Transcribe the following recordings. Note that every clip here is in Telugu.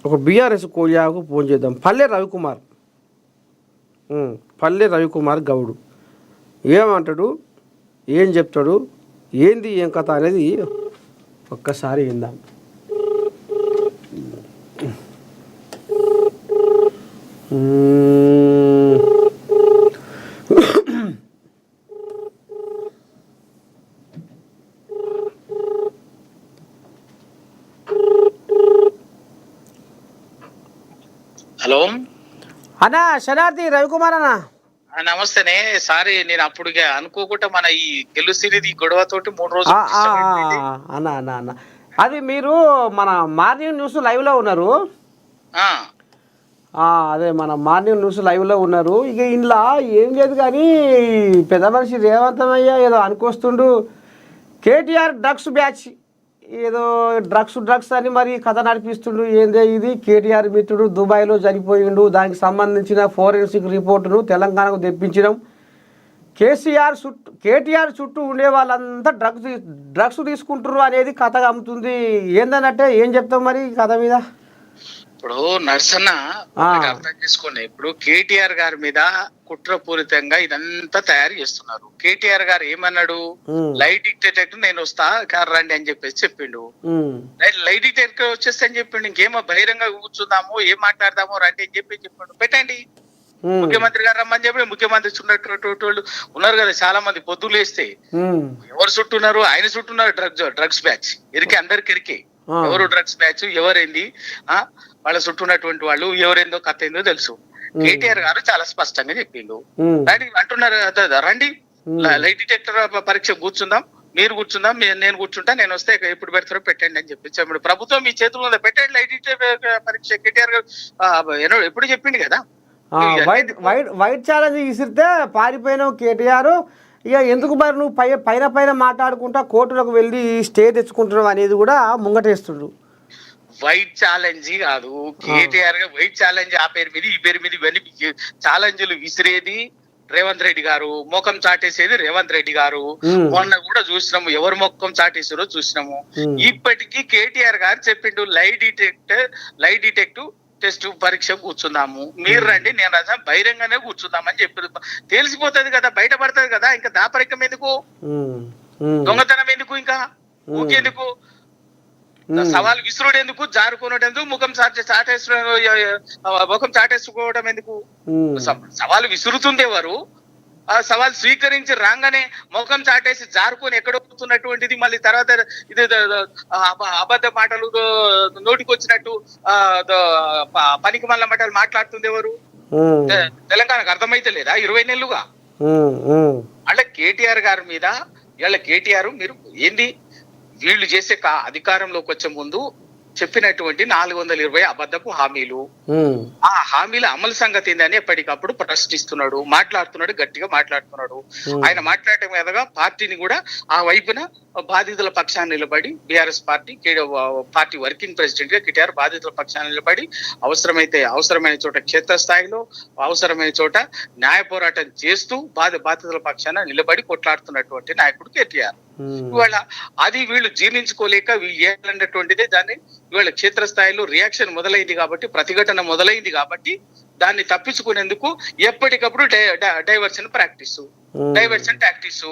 ఒక బీఆర్ఎస్ కోలియాకు ఫోన్ చేద్దాం. పల్లె రవికుమార్ గౌడు ఏమంటాడు, ఏం చెప్తాడు, ఏంది ఏం కథ అనేది ఒక్కసారి విందాం. హలో అన్నా, శనార్థి రవికుమార్ అన్నా. నమస్తేనే. సారీ, నేను అప్పుడు అనుకోకుండా మన ఈ గెలుసిరిది గొడవతోటి 3 రోజులు అన్నా అన్నా అన్న అది మీరు మన మార్నింగ్ న్యూస్ లైవ్లో ఉన్నారు. అదే మన మార్నింగ్ న్యూస్ లైవ్లో ఉన్నారు. ఇక ఇంట్లో ఏం లేదు కానీ పెద్ద మనిషి రేవంతమయ్య ఏదో అనుకొస్తుండు. కేటీఆర్ డ్రగ్స్ బ్యాచ్ ఏదో డ్రగ్స్ అని మరి కథ నడిపిస్తుండు. ఏందే ఇది, కేటీఆర్ మిత్రుడు దుబాయ్లో చనిపోయిండు, దానికి సంబంధించిన ఫోరెన్సిక్ రిపోర్టును తెలంగాణకు తెప్పించడం, కేటీఆర్ చుట్టూ ఉండే వాళ్ళంతా డ్రగ్స్ తీసుకుంటారు అనేది కథ అమ్ముతుంది. ఏందనంటే ఏం చెప్తాం మరి కథ మీద? ఇప్పుడు నర్సన్న అర్థం చేసుకోండి. ఇప్పుడు కేటీఆర్ గారి మీద కుట్రపూరితంగా ఇదంతా తయారు చేస్తున్నారు. కేటీఆర్ గారు ఏమన్నాడు, లైట్ డిటెక్టర్ నేను వస్తా కారు రండి అని చెప్పేసి చెప్పిండు. లైట్ డిటెక్టర్ వచ్చేస్తే అని చెప్పిండు. ఇంకేమో బహిరంగ కూర్చుందాము, ఏం మాట్లాడదాము రండి అని చెప్పండు. పెట్టండి, ముఖ్యమంత్రి గారు రమ్మని చెప్పి ముఖ్యమంత్రి చుట్టూ ఉన్నారు కదా చాలా మంది. పొద్దులు వేస్తే ఎవరు చుట్టూన్నారు? ఆయన చుట్టూన్నారు డ్రగ్స్ బ్యాచ్. అందరికి ఇరికే ఎవరు డ్రగ్స్ బ్యాచ్, ఎవరైంది, వాళ్ళ చుట్టూ ఉన్నటువంటి వాళ్ళు ఎవరైందో కథ ఏందో తెలుసు. కేటీఆర్ గారు చాలా స్పష్టంగా చెప్పిండు. అంటున్నారు రండి లైట్ డిటెక్టర్ పరీక్ష కూర్చుందాం, మీరు కూర్చుందాం, నేను కూర్చుంటా, నేను వస్తే ఎప్పుడు పెడతారో పెట్టండి అని చెప్పి ప్రభుత్వం మీ చేతుల్లో ఉందా, పెట్టండి లైట్ డిటెక్టర్ పరీక్ష. కేటీఆర్ గారు ఎప్పుడు చెప్పిండు కదా. వైట్ ఛాలెంజ్ విసిరితే పారిపోయిన కేటీఆర్ ఇక ఎందుకు మరి నువ్వు పైన మాట్లాడుకుంటా కోర్టులకు వెళ్ళి స్టే తెచ్చుకుంటున్నావు అనేది కూడా ముంగటేస్తుండ్రు. వైట్ ఛాలెంజ్ కాదు కేటీఆర్ గా, వైట్ ఛాలెంజ్ ఆ పేరు మీద ఈ పేరు మీద ఇవన్నీ ఛాలెంజ్లు విసిరేది రేవంత్ రెడ్డి గారు, ముఖం చాటేసేది రేవంత్ రెడ్డి గారు. మొన్న కూడా చూసినాము ఎవరు ముఖం చాటేసారో చూసినాము. ఇప్పటికీ కేటీఆర్ గారు చెప్పిండు లైట్ డిటెక్టివ్ టెస్ట్ పరీక్ష కూర్చుందాము, మీరు రండి, నేను రాజా బహిరంగానే కూర్చుందామని చెప్పి తెలిసిపోతుంది కదా, బయటపడుతుంది కదా. ఇంకా దాపరికం ఎందుకు, దొంగతనం ఎందుకు, ఇంకా ఊకెందుకు, సవాల్ విసురుడు ఎందుకు, జారుకున్నట్టు ఎందుకు, ముఖం చాటేసుకోవడం ఎందుకు? సవాలు విసురుతుంది ఎవరు? ఆ సవాల్ స్వీకరించి రాగానే ముఖం చాటేసి జారుకొని ఎక్కడొస్తున్నటువంటిది మళ్ళీ తర్వాత ఇది అబద్ధ మాటలు నోటికి వచ్చినట్టు పనికి మళ్ళీ మాటలు మాట్లాడుతుంది ఎవరు? తెలంగాణకు అర్థమైతే లేదా 20 నెలలుగా? అంటే కేటీఆర్ గారి మీద ఇవాళ కేటీఆర్ మీరు ఏంది, వీళ్ళు చేసే అధికారంలోకి వచ్చే ముందు చెప్పినటువంటి 420 అబద్ధపు హామీలు, ఆ హామీల అమలు సంగతి ఏందని ఎప్పటికప్పుడు ప్రశ్నిస్తున్నాడు, మాట్లాడుతున్నాడు, గట్టిగా మాట్లాడుతున్నాడు. ఆయన మాట్లాడటం మీదగా పార్టీని కూడా ఆ వైపున బాధితుల పక్షాన్ని నిలబడి బీఆర్ఎస్ పార్టీ వర్కింగ్ ప్రెసిడెంట్ గా కేటీఆర్ బాధితుల పక్షాన్ని నిలబడి అవసరమైన చోట క్షేత్రస్థాయిలో, అవసరమైన చోట న్యాయ పోరాటం చేస్తూ బాధితుల పక్షాన నిలబడి కొట్లాడుతున్నటువంటి నాయకుడు కేటీఆర్. ఇవాళ అది వీళ్ళు జీర్ణించుకోలేక వీళ్ళన్నటువంటిదే దాన్ని ఇవాళ క్షేత్రస్థాయిలో రియాక్షన్ మొదలైంది కాబట్టి, ప్రతిఘటన మొదలైంది కాబట్టి దాన్ని తప్పించుకునేందుకు ఎప్పటికప్పుడు డైవర్షన్ టాక్టిక్స్.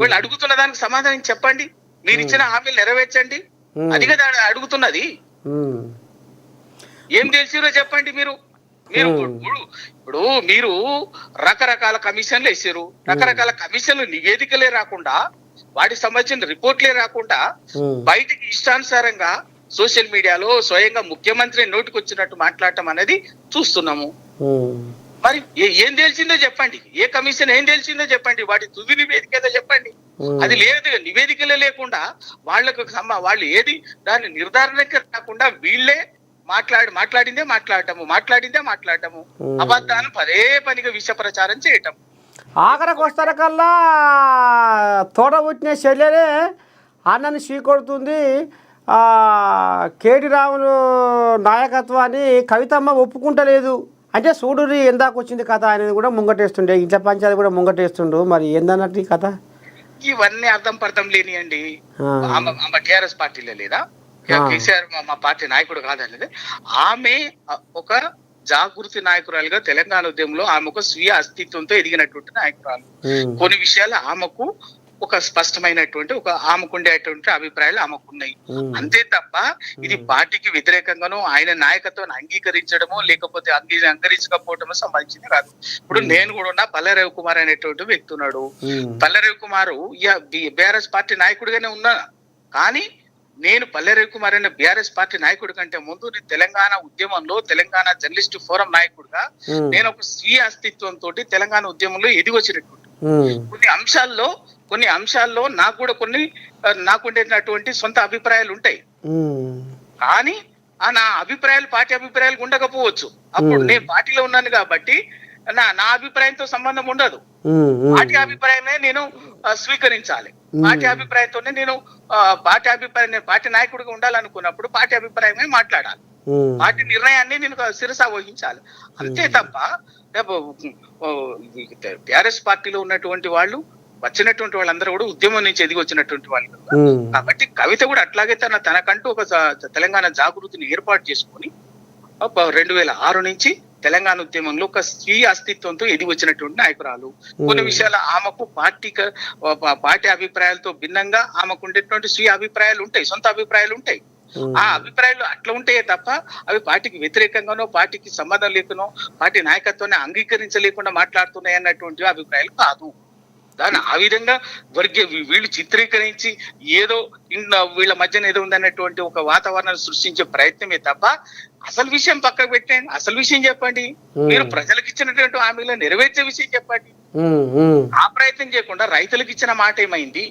వీళ్ళు అడుగుతున్న దానికి సమాధానం చెప్పండి, మీరు ఇచ్చిన హామీలు నెరవేర్చండి, అది కదా అడుగుతున్నది. ఏం తెలిసిరో చెప్పండి. మీరు ఇప్పుడు మీరు రకరకాల కమిషన్లు వేసారు, రకరకాల కమిషన్లు నివేదికలే రాకుండా, వాటికి సంబంధించిన రిపోర్ట్లే రాకుండా బయటికి ఇష్టానుసారంగా సోషల్ మీడియాలో స్వయంగా ముఖ్యమంత్రి నోటికి వచ్చినట్టు మాట్లాడటం అనేది చూస్తున్నాము. మరి ఏం తెలిసిందో చెప్పండి, ఏ కమిషన్ ఏం తెలిసిందో చెప్పండి, వాటి తుది నివేదిక ఏదో చెప్పండి. అది లేదు, నివేదికలే లేకుండా వాళ్ళు ఏది దాన్ని నిర్ధారణకి రాకుండా వీళ్ళే మాట్లాడిందే మాట్లాడటము, అబద్ధాలను పదే పనిగా విష ప్రచారం చేయటం. ఆఖరికి వస్తార కల్లా తోట పుట్టిన చెల్లెలే అన్నని చీకొడుతుంది. కేటీ రాములు నాయకత్వాన్ని కవితమ్మ ఒప్పుకుంటలేదు అంటే చూడుని ఎందాక వచ్చింది కథ అనేది కూడా ముంగటేస్తుండే, ఇంట్లో పంచాయతీ కూడా ముంగటేస్తుండు. మరి ఏందన్నట్టు ఈ కథ? ఇవన్నీ అర్థం పర్థం లేనియండి. టీఆర్ఎస్ పార్టీలో లేదా కేసీఆర్ మా పార్టీ నాయకుడు కాదనేది. ఆమె ఒక జాగృతి నాయకురాలుగా తెలంగాణ ఉద్యమంలో ఆమె ఒక స్వీయ అస్తిత్వంతో ఎదిగినటువంటి నాయకురాలు. కొన్ని విషయాలు ఆమెకు ఒక స్పష్టమైనటువంటి ఆమెకుండేటువంటి అభిప్రాయాలు ఆమెకున్నాయి. అంతే తప్ప ఇది పార్టీకి వ్యతిరేకంగానో ఆయన నాయకత్వాన్ని అంగీకరించడమో లేకపోతే అంగీకరించకపోవటమో సంబంధించింది కాదు. ఇప్పుడు నేను కూడా ఉన్నా, పల్లె రవికుమార్ అనేటువంటి వ్యక్తి ఉన్నాడు. పల్లె రవికుమార్ బీఆర్ఎస్ పార్టీ నాయకుడిగానే ఉన్నా, కానీ నేను పల్లె రవికుమార్ అనే బీఆర్ఎస్ పార్టీ నాయకుడి కంటే ముందు తెలంగాణ ఉద్యమంలో తెలంగాణ జర్నలిస్ట్ ఫోరం నాయకుడిగా నేను ఒక స్వీయ అస్తిత్వంతో తెలంగాణ ఉద్యమంలో ఎదిగొచ్చినటువంటి కొన్ని అంశాల్లో నాకుండేటటువంటి సొంత అభిప్రాయాలు ఉంటాయి. కానీ నా అభిప్రాయాలు పార్టీ అభిప్రాయాలు ఉండకపోవచ్చు. అప్పుడు నేను పార్టీలో ఉన్నాను కాబట్టి నా అభిప్రాయంతో సంబంధం ఉండదు. పార్టీ అభిప్రాయమే నేను స్వీకరించాలి. పార్టీ అభిప్రాయంతోనే నేను పార్టీ నాయకుడిగా ఉండాలనుకున్నప్పుడు పార్టీ అభిప్రాయమే మాట్లాడాలి. పార్టీ నిర్ణయాన్ని నేను శిరసా వహించాలి. అంతే తప్ప టిఆర్ఎస్ పార్టీలో ఉన్నటువంటి వాళ్ళు వచ్చినటువంటి వాళ్ళందరూ కూడా ఉద్యమం నుంచి ఎదిగి వచ్చినటువంటి వాళ్ళు. కాబట్టి కవిత కూడా అట్లాగే తనకంటూ ఒక తెలంగాణ జాగృతిని ఏర్పాటు చేసుకొని 2006 నుంచి తెలంగాణ ఉద్యమంలో ఒక స్వీయ అస్తిత్వంతో ఎదిగి వచ్చినటువంటి నాయకురాలు. కొన్ని విషయాలు ఆమెకు పార్టీ అభిప్రాయాలతో భిన్నంగా ఆమెకు ఉండేటువంటి స్వీయ అభిప్రాయాలు ఉంటాయి, సొంత అభిప్రాయాలు ఉంటాయి. ఆ అభిప్రాయాలు అట్లా ఉంటాయే తప్ప అవి పార్టీకి వ్యతిరేకంగానో పార్టీకి సంబంధం లేకనో పార్టీ నాయకత్వాన్ని అంగీకరించలేకుండా మాట్లాడుతున్నాయి అన్నటువంటి అభిప్రాయాలు కాదు. దాన్ని ఆ విధంగా వీళ్ళు చిత్రీకరించి ఏదో వీళ్ళ మధ్యన ఏదో ఉందన్నటువంటి ఒక వాతావరణాన్ని సృష్టించే ప్రయత్నమే తప్ప అసలు విషయం పక్కకు పెట్టండి. అసలు విషయం చెప్పండి. మీరు ప్రజలకు ఇచ్చినటువంటి హామీలో నెరవేర్చే విషయం చెప్పండి. ఆ ప్రయత్నం చేయకుండా రైతులకు ఇచ్చిన మాట ఏమైంది,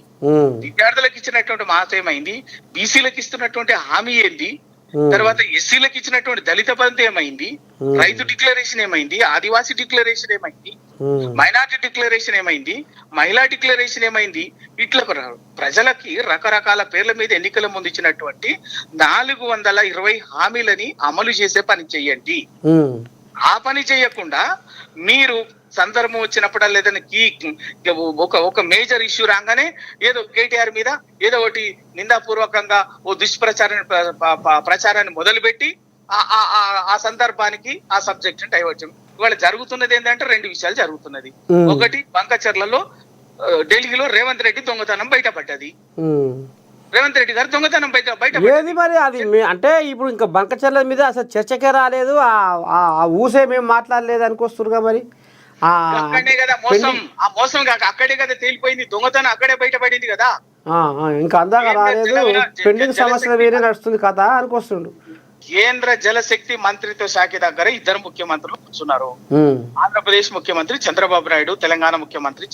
విద్యార్థులకు ఇచ్చినటువంటి మాట ఏమైంది, బీసీలకు ఇస్తున్నటువంటి హామీ ఏంది, తర్వాత ఎస్సీలకు ఇచ్చినటువంటి దళిత బంధు ఏమైంది, రైతు డిక్లరేషన్ ఏమైంది, ఆదివాసీ డిక్లరేషన్ ఏమైంది, మైనార్టీ డిక్లరేషన్ ఏమైంది, మహిళా డిక్లరేషన్ ఏమైంది. ఇట్లా ప్రజలకి రకరకాల పేర్ల మీద ఎన్నికల ముందు ఇచ్చినటువంటి 420 హామీలని అమలు చేసే పని చెయ్యండి. ఆ పని చేయకుండా మీరు సందర్భం వచ్చినప్పుడల్లా ఏదైనా ఒక మేజర్ ఇష్యూ రాగానే ఏదో కేటీఆర్ మీద ఏదో ఒకటి నిందాపూర్వకంగా ఓ ప్రచారాన్ని మొదలుపెట్టి ఆ సందర్భానికి ఆ సబ్జెక్ట్ డైవర్ట్. ఇవాళ జరుగుతున్నది ఏంటంటే 2 విషయాలు జరుగుతున్నది. ఒకటి, బంకచర్లలో ఢిల్లీలో రేవంత్ రెడ్డి దొంగతనం బయటపడ్డది. రేవంత్ రెడ్డి గారు దొంగతనం బయట ఏది మరి అది అంటే ఇప్పుడు ఇంకా బంకచర్ల మీద అసలు చర్చకే రాలేదు. ఆ ఊసే మేము మాట్లాడలేదు అనుకొస్తురుగా మరి. అక్కడే కదా మోసం, ఆ మోసం కాక అక్కడే కదా తేలిపోయింది. దొంగతనం అక్కడే బయటపడింది కదా. ఇంకా అందాక రాలేదు, పెండింగ్ సమస్యల వేరే నడుస్తుంది కదా అనుకొస్తుండు. కేంద్ర జలశక్తి మంత్రిత్వ శాఖ దగ్గర 2 ముఖ్యమంత్రులు కూర్చున్నారు. ఆంధ్రప్రదేశ్ ముఖ్యమంత్రి చంద్రబాబు నాయుడు, తెలంగాణ ముఖ్యమంత్రి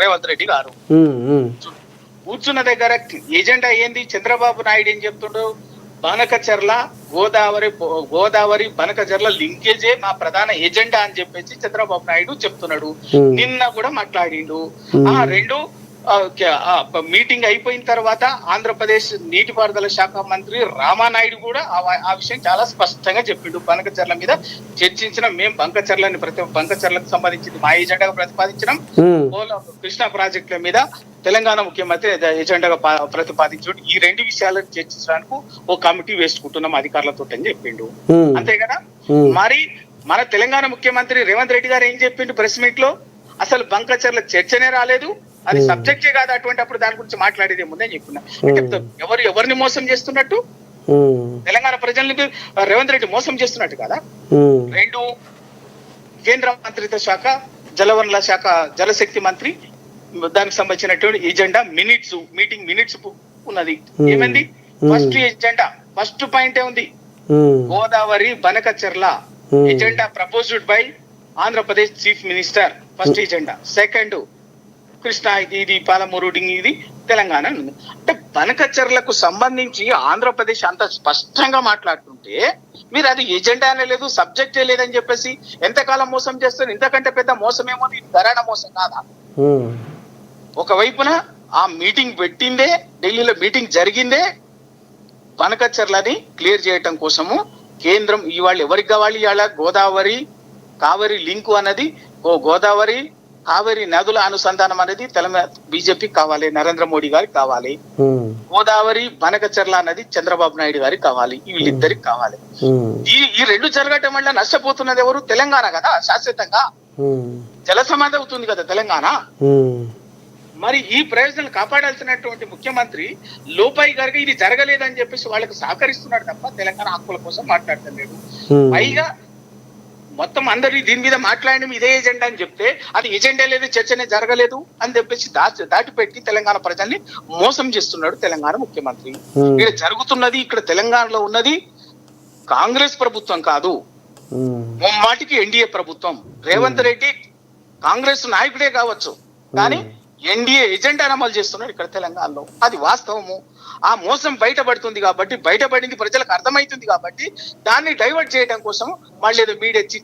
రేవంత్ రెడ్డి గారు కూర్చున్న దగ్గర ఎజెండా ఏంది? చంద్రబాబు నాయుడు ఏం చెప్తుండు? బనకచర్ల గోదావరి బనకచర్ల లింకేజే మా ప్రధాన ఎజెండా అని చెప్పేసి చంద్రబాబు నాయుడు చెప్తున్నాడు. నిన్న కూడా మాట్లాడిండు. ఆ 2 మీటింగ్ అయిపోయిన తర్వాత ఆంధ్రప్రదేశ్ నీటిపారుదల శాఖ మంత్రి రామానాయుడు కూడా ఆ విషయం చాలా స్పష్టంగా చెప్పిండు. బంకచర్ల మీద చర్చించిన మేము బంకచర్లకు సంబంధించింది మా ఎజెండాగా ప్రతిపాదించినాం. కృష్ణా ప్రాజెక్టుల మీద తెలంగాణ ముఖ్యమంత్రి ఎజెండాగా ప్రతిపాదించాడు. ఈ 2 విషయాలను చర్చించడానికి ఓ కమిటీ వేసుకుంటున్నాం అధికారులతో అని చెప్పిండు. అంతే కదా. మరి మన తెలంగాణ ముఖ్యమంత్రి రేవంత్ రెడ్డి గారు ఏం చెప్పిండు ప్రెస్ మీట్ లో? అసలు బంకచర్ల చర్చనే రాలేదు, అది సబ్జెక్టే కాదు. అటువంటి అప్పుడు దాని గురించి మాట్లాడేది ముందే చెప్పుకున్నా. అంటే ఎవరిని మోసం చేస్తున్నట్టు? తెలంగాణ ప్రజల్ని రేవంత్ రెడ్డి మోసం చేస్తున్నట్టు కదా. 2, కేంద్ర మంత్రిత్వ శాఖ జలవనరుల శాఖ జలశక్తి మంత్రి దానికి సంబంధించినటువంటి ఎజెండా మీటింగ్ మినిట్స్ ఉన్నది. ఏమైంది? ఫస్ట్ ఎజెండా ఫస్ట్ పాయింట్ ఉంది, Godavari Banakacherla agenda proposed by Andhra Pradesh chief minister. First agenda. Second, Krishna ఇది పాలమూరు ఇది తెలంగాణ. అంటే బనకచర్లకు సంబంధించి ఆంధ్రప్రదేశ్ అంత స్పష్టంగా మాట్లాడుతుంటే మీరు అది ఎజెండా అనే లేదు, సబ్జెక్టే లేదని చెప్పేసి ఎంతకాలం మోసం చేస్తారు? ఇంతకంటే పెద్ద మోసం ఏమో, ఇది ధరణ మోసం కాదా? ఒకవైపున ఆ మీటింగ్ పెట్టిందే, ఢిల్లీలో మీటింగ్ జరిగిందే బనకచర్లని క్లియర్ చేయటం కోసము. కేంద్రం ఇవాళ ఎవరికి కావాలి? ఇవాళ గోదావరి కావేరి లింకు అన్నది గోదావరి కావేరీ నదుల అనుసంధానం అనేది తెలంగాణ బీజేపీకి కావాలి, నరేంద్ర మోడీ గారికి కావాలి. గోదావరి బనకచెర్ల నది చంద్రబాబు నాయుడు గారికి కావాలి, వీళ్ళిద్దరికి కావాలి. ఈ రెండు జరగటం వల్ల నష్టపోతున్నది ఎవరు? తెలంగాణ కదా శాశ్వతంగా. జల సమాధి అవుతుంది కదా తెలంగాణ. మరి ఈ ప్రయోజనాలు కాపాడాల్సినటువంటి ముఖ్యమంత్రి లోపాయి గారికి ఇది జరగలేదని చెప్పేసి వాళ్ళకి సహకరిస్తున్నాడు తప్ప తెలంగాణ హక్కుల కోసం మాట్లాడతలేడు. పైగా మొత్తం అందరి దీని మీద మాట్లాడడం ఇదే ఎజెండా అని చెప్తే అది ఎజెండా లేదు, చర్చనే జరగలేదు అని చెప్పేసి దాటిపెట్టి తెలంగాణ ప్రజల్ని మోసం చేస్తున్నాడు తెలంగాణ ముఖ్యమంత్రి. ఇక్కడ జరుగుతున్నది, ఇక్కడ తెలంగాణలో ఉన్నది కాంగ్రెస్ ప్రభుత్వం కాదు, ముమ్మాటికి ఎన్డీఏ ప్రభుత్వం. రేవంత్ రెడ్డి కాంగ్రెస్ నాయకుడే కావచ్చు, కానీ ఎన్డీఏ ఎజెండాను అమలు చేస్తున్నాడు ఇక్కడ తెలంగాణలో. అది వాస్తవము. ఆ మోసం బయటపడుతుంది కాబట్టి, బయటపడింది ప్రజలకు అర్థమవుతుంది కాబట్టి దాన్ని డైవర్ట్ చేయడం కోసం మళ్ళీ ఏదో మీడియా